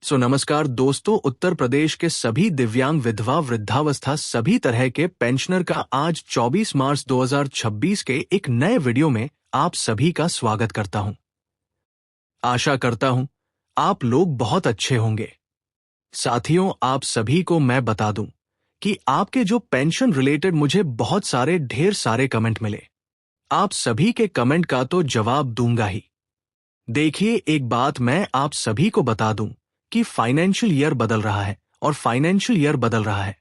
नमस्कार दोस्तों, उत्तर प्रदेश के सभी दिव्यांग विधवा वृद्धावस्था सभी तरह के पेंशनर का आज 24 मार्च 2026 के एक नए वीडियो में आप सभी का स्वागत करता हूं। आशा करता हूं आप लोग बहुत अच्छे होंगे। साथियों, आप सभी को मैं बता दूं कि आपके जो पेंशन रिलेटेड मुझे बहुत सारे ढेर सारे कमेंट मिले। आप सभी के कमेंट का तो जवाब दूंगा ही। देखिए, एक बात मैं आप सभी को बता दूं कि फाइनेंशियल ईयर बदल रहा है और फाइनेंशियल ईयर बदल रहा है।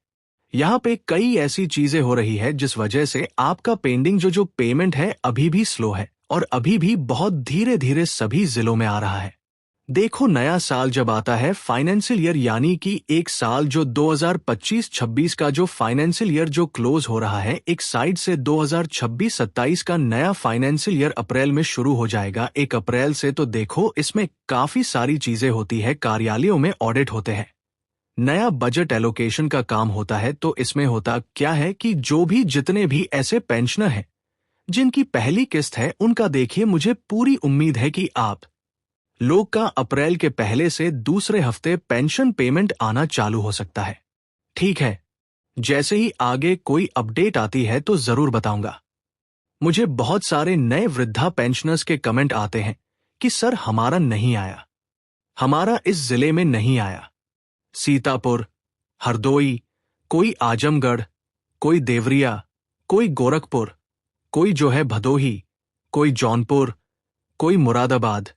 यहाँ पे कई ऐसी चीजें हो रही है जिस वजह से आपका पेंडिंग जो पेमेंट है अभी भी स्लो है और अभी भी बहुत धीरे धीरे सभी जिलों में आ रहा है। देखो, नया साल जब आता है फाइनेंशियल ईयर यानी कि एक साल जो 2025-26 का जो फाइनेंशियल ईयर जो क्लोज हो रहा है, एक साइड से 2026-27 का नया फाइनेंशियल ईयर अप्रैल में शुरू हो जाएगा 1 अप्रैल से। तो देखो, इसमें काफी सारी चीजें होती है। कार्यालयों में ऑडिट होते हैं, नया बजट एलोकेशन का काम होता है। तो इसमें होता क्या है कि जो भी जितने भी ऐसे पेंशनर हैं जिनकी पहली किस्त है, उनका देखिए, मुझे पूरी उम्मीद है कि आप लोग का अप्रैल के पहले से दूसरे हफ्ते पेंशन पेमेंट आना चालू हो सकता है। ठीक है, जैसे ही आगे कोई अपडेट आती है तो जरूर बताऊंगा। मुझे बहुत सारे नए वृद्धा पेंशनर्स के कमेंट आते हैं कि सर हमारा नहीं आया, हमारा इस जिले में नहीं आया। सीतापुर, हरदोई, कोई आजमगढ़, कोई देवरिया, कोई गोरखपुर, कोई जो है भदोही, कोई जौनपुर, कोई मुरादाबाद,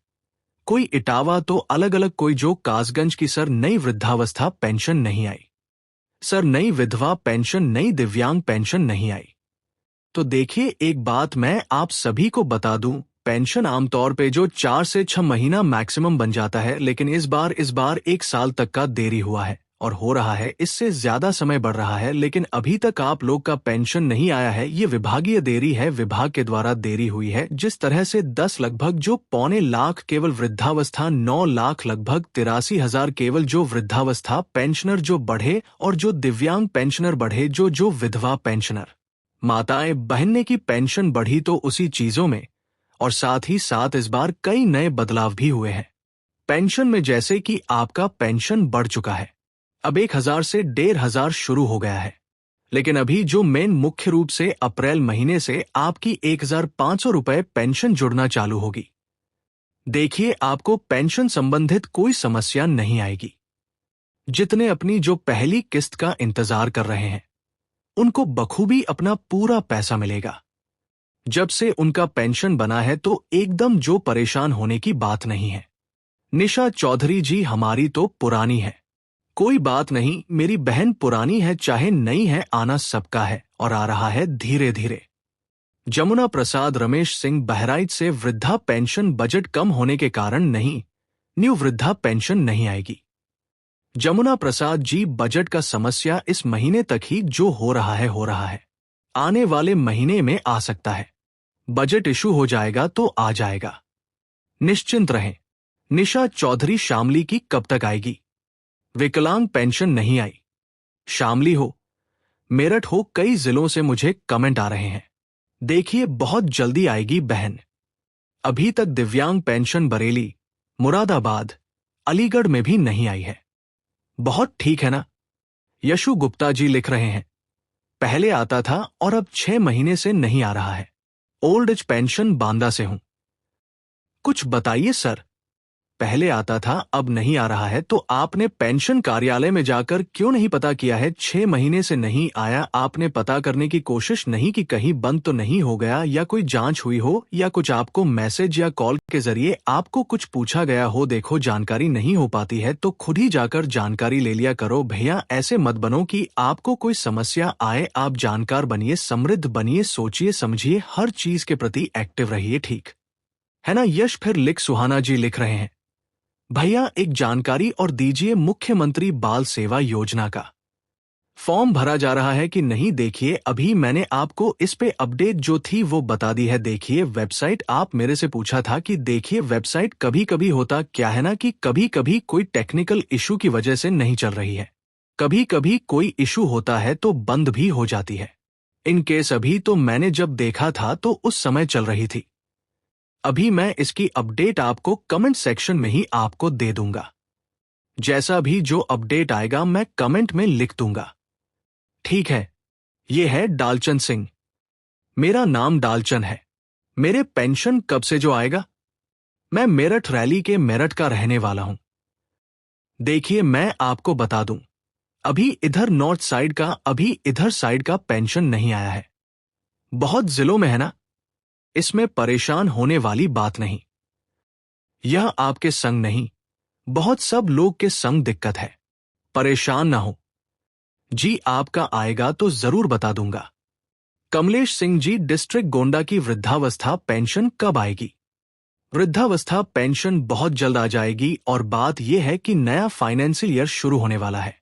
कोई इटावा, तो अलग अलग। कोई जो कासगंज की सर नई वृद्धावस्था पेंशन नहीं आई, सर नई विधवा पेंशन, नई दिव्यांग पेंशन नहीं आई। तो देखिए, एक बात मैं आप सभी को बता दूं, पेंशन आमतौर पे जो 4 से 6 महीना मैक्सिमम बन जाता है, लेकिन इस बार 1 साल तक का देरी हुआ है और हो रहा है, इससे ज्यादा समय बढ़ रहा है। लेकिन अभी तक आप लोग का पेंशन नहीं आया है, ये विभागीय देरी है, विभाग के द्वारा देरी हुई है। जिस तरह से 10 लगभग जो 2.25 लाख केवल वृद्धावस्था, 9 लाख लगभग 83,000 केवल जो वृद्धावस्था पेंशनर जो बढ़े और जो दिव्यांग पेंशनर बढ़े, जो विधवा पेंशनर माताएं बहने की पेंशन बढ़ी, तो उसी चीजों में और साथ ही साथ इस बार कई नए बदलाव भी हुए हैं पेंशन में। जैसे कि आपका पेंशन बढ़ चुका है, अब 1,000 से 1,500 शुरू हो गया है, लेकिन अभी जो मेन मुख्य रूप से अप्रैल महीने से आपकी 1,500 रुपए पेंशन जुड़ना चालू होगी। देखिए, आपको पेंशन संबंधित कोई समस्या नहीं आएगी। जितने अपनी जो पहली किस्त का इंतजार कर रहे हैं, उनको बखूबी अपना पूरा पैसा मिलेगा। जब से उनका पेंशन बना है तो एकदम जो परेशान होने की बात नहीं है। निशा चौधरी जी, हमारी तो पुरानी है, कोई बात नहीं, मेरी बहन पुरानी है चाहे नई है, आना सबका है और आ रहा है धीरे धीरे। जमुना प्रसाद रमेश सिंह, बहराइच से, वृद्धा पेंशन बजट कम होने के कारण नहीं, न्यू वृद्धा पेंशन नहीं आएगी। जमुना प्रसाद जी, बजट का समस्या इस महीने तक ही जो हो रहा है, आने वाले महीने में आ सकता है। बजट इशू हो जाएगा तो आ जाएगा, निश्चिंत रहें। निशा चौधरी, शामली की कब तक आएगी? विकलांग पेंशन नहीं आई, शामली हो, मेरठ हो, कई जिलों से मुझे कमेंट आ रहे हैं। देखिए, बहुत जल्दी आएगी बहन। अभी तक दिव्यांग पेंशन बरेली, मुरादाबाद, अलीगढ़ में भी नहीं आई है। बहुत ठीक है ना? यशु गुप्ता जी लिख रहे हैं, पहले आता था और अब 6 महीने से नहीं आ रहा है। ओल्ड एज पेंशन बांदा से हूं। कुछ बताइए सर, पहले आता था अब नहीं आ रहा है, तो आपने पेंशन कार्यालय में जाकर क्यों नहीं पता किया है? 6 महीने से नहीं आया, आपने पता करने की कोशिश नहीं की कहीं बंद तो नहीं हो गया, या कोई जांच हुई हो, या कुछ आपको मैसेज या कॉल के जरिए आपको कुछ पूछा गया हो? देखो, जानकारी नहीं हो पाती है तो खुद ही जाकर जानकारी ले लिया करो भैया। ऐसे मत बनो कि आपको कोई समस्या आए। आप जानकार बनिए, समृद्ध बनिए, सोचिए समझिए, हर चीज के प्रति एक्टिव रहिए, ठीक है ना? यश फिर लिख, सुहाना जी लिख रहे हैं, भैया एक जानकारी और दीजिए, मुख्यमंत्री बाल सेवा योजना का फॉर्म भरा जा रहा है कि नहीं? देखिए, अभी मैंने आपको इस पे अपडेट जो थी वो बता दी है। देखिए, वेबसाइट, आप मेरे से पूछा था कि देखिए वेबसाइट, कभी कभी होता क्या है ना कि कभी कभी कोई टेक्निकल इशू की वजह से नहीं चल रही है, कभी कभी कोई इशू होता है तो बंद भी हो जाती है। इन केस अभी तो मैंने जब देखा था तो उस समय चल रही थी। अभी मैं इसकी अपडेट आपको कमेंट सेक्शन में ही आपको दे दूंगा। जैसा भी जो अपडेट आएगा मैं कमेंट में लिख दूंगा। ठीक है, ये है डालचन सिंह। मेरा नाम डालचन है। मेरे पेंशन कब से जो आएगा? मैं मेरठ रैली के मेरठ का रहने वाला हूं। देखिए, मैं आपको बता दूं, अभी इधर नॉर्थ साइड का, अभी इधर साइड का पेंशन नहीं आया है। बहुत जिलों में है ना, इसमें परेशान होने वाली बात नहीं। यह आपके संग नहीं, बहुत सब लोग के संग दिक्कत है। परेशान ना हो जी, आपका आएगा तो जरूर बता दूंगा। कमलेश सिंह जी, डिस्ट्रिक्ट गोंडा की वृद्धावस्था पेंशन कब आएगी? वृद्धावस्था पेंशन बहुत जल्द आ जाएगी, और बात यह है कि नया फाइनेंशियल ईयर शुरू होने वाला है।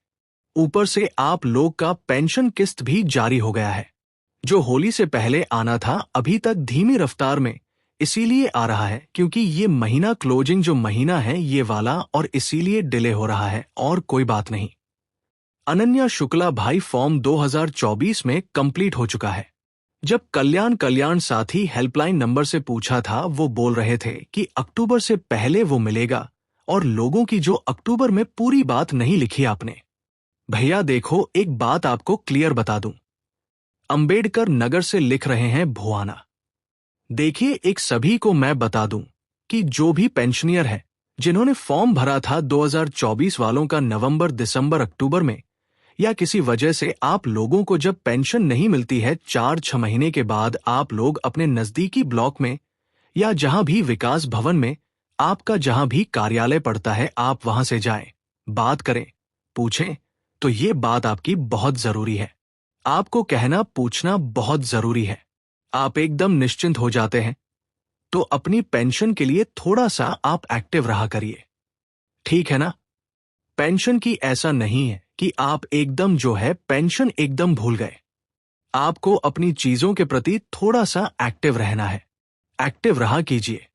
ऊपर से आप लोग का पेंशन किस्त भी जारी हो गया है। जो होली से पहले आना था अभी तक धीमी रफ्तार में इसीलिए आ रहा है क्योंकि ये महीना क्लोजिंग जो महीना है ये वाला, और इसीलिए डिले हो रहा है, और कोई बात नहीं। अनन्या शुक्ला भाई, फॉर्म 2024 में कंप्लीट हो चुका है। जब कल्याण साथी हेल्पलाइन नंबर से पूछा था, वो बोल रहे थे कि अक्टूबर से पहले वो मिलेगा, और लोगों की जो अक्टूबर में पूरी बात नहीं लिखी आपने। भैया देखो, एक बात आपको क्लियर बता दूं, अंबेडकर नगर से लिख रहे हैं भुआना। देखिए, एक सभी को मैं बता दूं कि जो भी पेंशनियर है जिन्होंने फॉर्म भरा था 2024 वालों का नवंबर, दिसंबर, अक्टूबर में, या किसी वजह से आप लोगों को जब पेंशन नहीं मिलती है 4-6 महीने के बाद, आप लोग अपने नजदीकी ब्लॉक में या जहां भी विकास भवन में आपका जहां भी कार्यालय पड़ता है, आप वहां से जाएं, बात करें, पूछें, तो ये बात आपकी बहुत जरूरी है। आपको कहना पूछना बहुत जरूरी है। आप एकदम निश्चिंत हो जाते हैं तो अपनी पेंशन के लिए थोड़ा सा आप एक्टिव रहा करिए। ठीक है ना? पेंशन की ऐसा नहीं है कि आप एकदम जो है पेंशन एकदम भूल गए। आपको अपनी चीजों के प्रति थोड़ा सा एक्टिव रहना है। एक्टिव रहा कीजिए।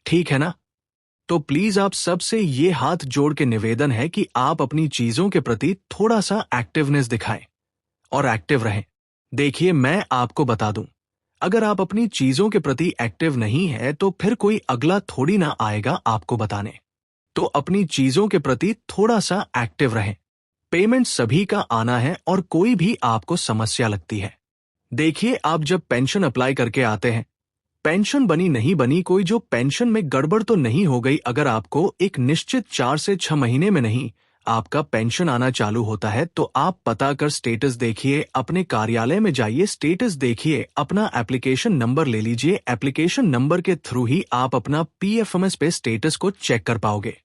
ठीक है ना? तो प्लीज आप सबसे ये हाथ जोड़ के निवेदन है कि आप अपनी चीजों के प्रति थोड़ा सा एक्टिवनेस दिखाएं और एक्टिव रहें। देखिए, मैं आपको बता दूं, अगर आप अपनी चीजों के प्रति एक्टिव नहीं है तो फिर कोई अगला थोड़ी ना आएगा आपको बताने। तो अपनी चीजों के प्रति थोड़ा सा एक्टिव रहें। पेमेंट सभी का आना है और कोई भी आपको समस्या लगती है। देखिए, आप जब पेंशन अप्लाई करके आते हैं, पेंशन बनी नहीं बनी, कोई जो पेंशन में गड़बड़ तो नहीं हो गई, अगर आपको एक निश्चित 4 से 6 महीने में नहीं आपका पेंशन आना चालू होता है तो आप पता कर स्टेटस देखिए, अपने कार्यालय में जाइए, स्टेटस देखिए, अपना एप्लीकेशन नंबर ले लीजिए। एप्लीकेशन नंबर के थ्रू ही आप अपना PFMS पे स्टेटस को चेक कर पाओगे।